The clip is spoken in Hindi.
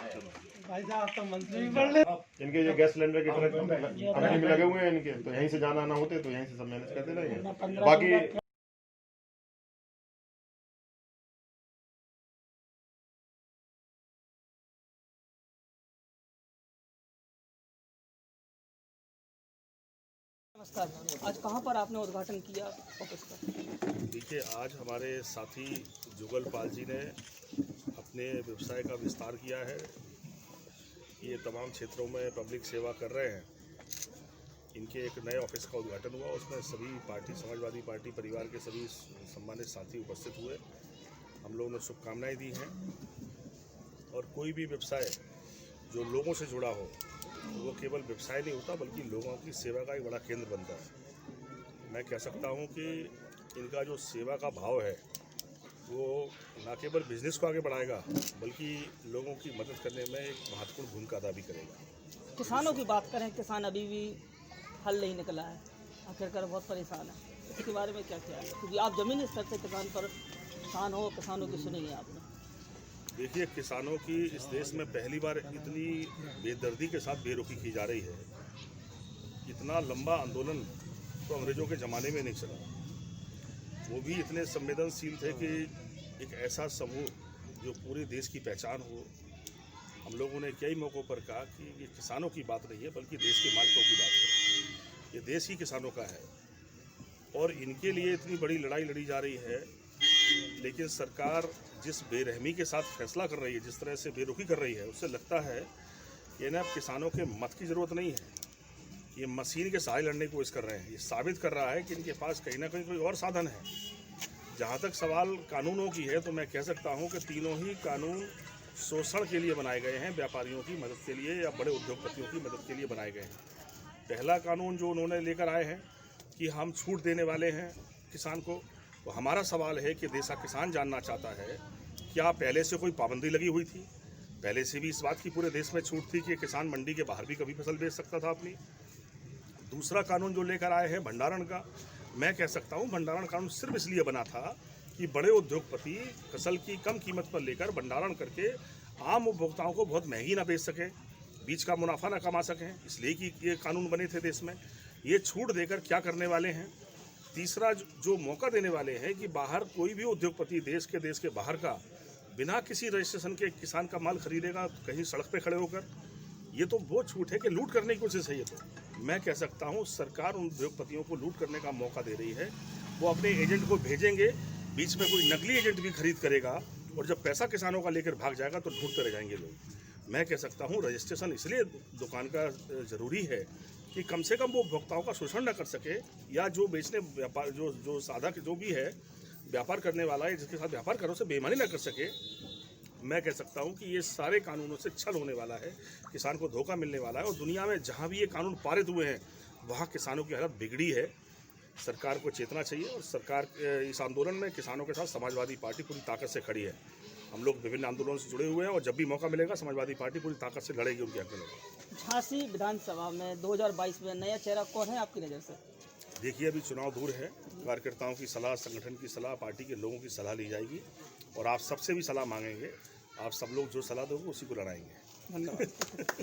भाई साहब तो मंत्री भी पढ़ ले। इनके जो गैस सिलेंडर के ट्रक कंपनी में लगे हुए हैं इनके, तो यहीं से जाना आना होते तो यहीं से सब मैनेज करते रहेंगे। बाकी नमस्कार, आज कहाँ पर आपने उद्घाटन किया ऑफिस का? देखिए, आज हमारे साथी जुगल पाल जी ने अपने व्यवसाय का विस्तार किया है। ये तमाम क्षेत्रों में पब्लिक सेवा कर रहे हैं। इनके एक नए ऑफिस का उद्घाटन हुआ, उसमें सभी पार्टी, समाजवादी पार्टी परिवार के सभी सम्मानित साथी उपस्थित हुए। हम लोगों ने शुभकामनाएं दी हैं। और कोई भी व्यवसाय जो लोगों से जुड़ा हो, वो केवल व्यवसाय नहीं होता बल्कि लोगों की सेवा का एक बड़ा केंद्र बनता है। मैं कह सकता हूँ कि इनका जो सेवा का भाव है वो न केवल बिजनेस को आगे बढ़ाएगा बल्कि लोगों की मदद करने में एक महत्वपूर्ण भूमिका अदा भी करेगा। किसानों की बात करें, किसान अभी भी हल नहीं निकला है, आखिरकार बहुत परेशान है। इसके बारे में क्या ख्याल है, क्योंकि आप ज़मीनी स्तर से किसान हो, किसानों की सुनी है आपने। देखिए, किसानों की इस देश में पहली बार इतनी बेदर्दी के साथ बेरुखी की जा रही है। इतना लंबा आंदोलन तो अंग्रेजों के ज़माने में नहीं चला। वो भी इतने संवेदनशील थे कि एक ऐसा समूह जो पूरे देश की पहचान हो। हम लोगों ने कई मौक़ों पर कहा कि ये किसानों की बात नहीं है बल्कि देश के मालिकों की बात है। ये देश ही किसानों का है और इनके लिए इतनी बड़ी लड़ाई लड़ी जा रही है। लेकिन सरकार जिस बेरहमी के साथ फैसला कर रही है, जिस तरह से बेरुखी कर रही है, उससे लगता है कि ना अब किसानों के मत की ज़रूरत नहीं है। ये मशीन के सहारे लड़ने की कोशिश कर रहे हैं। ये साबित कर रहा है कि इनके पास कहीं ना कहीं कोई और साधन है। जहाँ तक सवाल कानूनों की है तो मैं कह सकता हूँ कि तीनों ही कानून शोषण के लिए बनाए गए हैं, व्यापारियों की मदद के लिए या बड़े उद्योगपतियों की मदद के लिए बनाए गए हैं। पहला कानून जो उन्होंने लेकर आए हैं कि हम छूट देने वाले हैं किसान को, तो हमारा सवाल है कि देश का किसान जानना चाहता है क्या पहले से कोई पाबंदी लगी हुई थी? पहले से भी इस बात की पूरे देश में छूट थी कि किसान मंडी के बाहर भी कभी फसल बेच सकता था अपनी। दूसरा कानून जो लेकर आए हैं भंडारण का, मैं कह सकता हूँ भंडारण कानून सिर्फ इसलिए बना था कि बड़े उद्योगपति फसल की कम कीमत पर लेकर भंडारण करके आम उपभोक्ताओं को बहुत महंगी ना बेच सकें, बीच का मुनाफा ना कमा सकें, इसलिए कि ये कानून बने थे देश में। ये छूट देकर क्या करने वाले हैं? तीसरा जो मौका देने वाले हैं कि बाहर कोई भी उद्योगपति देश के बाहर का बिना किसी रजिस्ट्रेशन के किसान का माल खरीदेगा कहीं सड़क पे खड़े होकर, ये तो वो छूट है कि लूट करने की कोशिश है। ये तो मैं कह सकता हूँ सरकार उन उद्योगपतियों को लूट करने का मौका दे रही है। वो अपने एजेंट को भेजेंगे, बीच में कोई नकली एजेंट भी खरीद करेगा और जब पैसा किसानों का लेकर भाग जाएगा तो ढूंढते रह जाएंगे लोग। मैं कह सकता हूँ रजिस्ट्रेशन इसलिए दुकान का ज़रूरी है कि कम से कम वो उपभोक्ताओं का शोषण न कर सके, या जो बेचने व्यापार जो साधक जो भी है व्यापार करने वाला है, जिसके साथ व्यापार करो से बेईमानी न कर सके। मैं कह सकता हूं कि ये सारे कानूनों से छल होने वाला है, किसान को धोखा मिलने वाला है और दुनिया में जहां भी ये कानून पारित हुए हैं वहां किसानों की हालत बिगड़ी है। सरकार को चेतना चाहिए और सरकार इस आंदोलन में किसानों के साथ समाजवादी पार्टी पूरी ताकत से खड़ी है। हम लोग विभिन्न आंदोलनों से जुड़े हुए हैं और जब भी मौका मिलेगा समाजवादी पार्टी पूरी ताकत से लड़ेगी उनके हक में। झांसी विधानसभा में 2022 में नया चेहरा कौन है आपकी नज़र से? देखिए, अभी चुनाव दूर है। कार्यकर्ताओं की सलाह, संगठन की सलाह, पार्टी के लोगों की सलाह ली जाएगी और आप सबसे भी सलाह मांगेंगे। आप सब लोग जो सलाह दोगे उसी को लड़ाएंगे। धन्यवाद।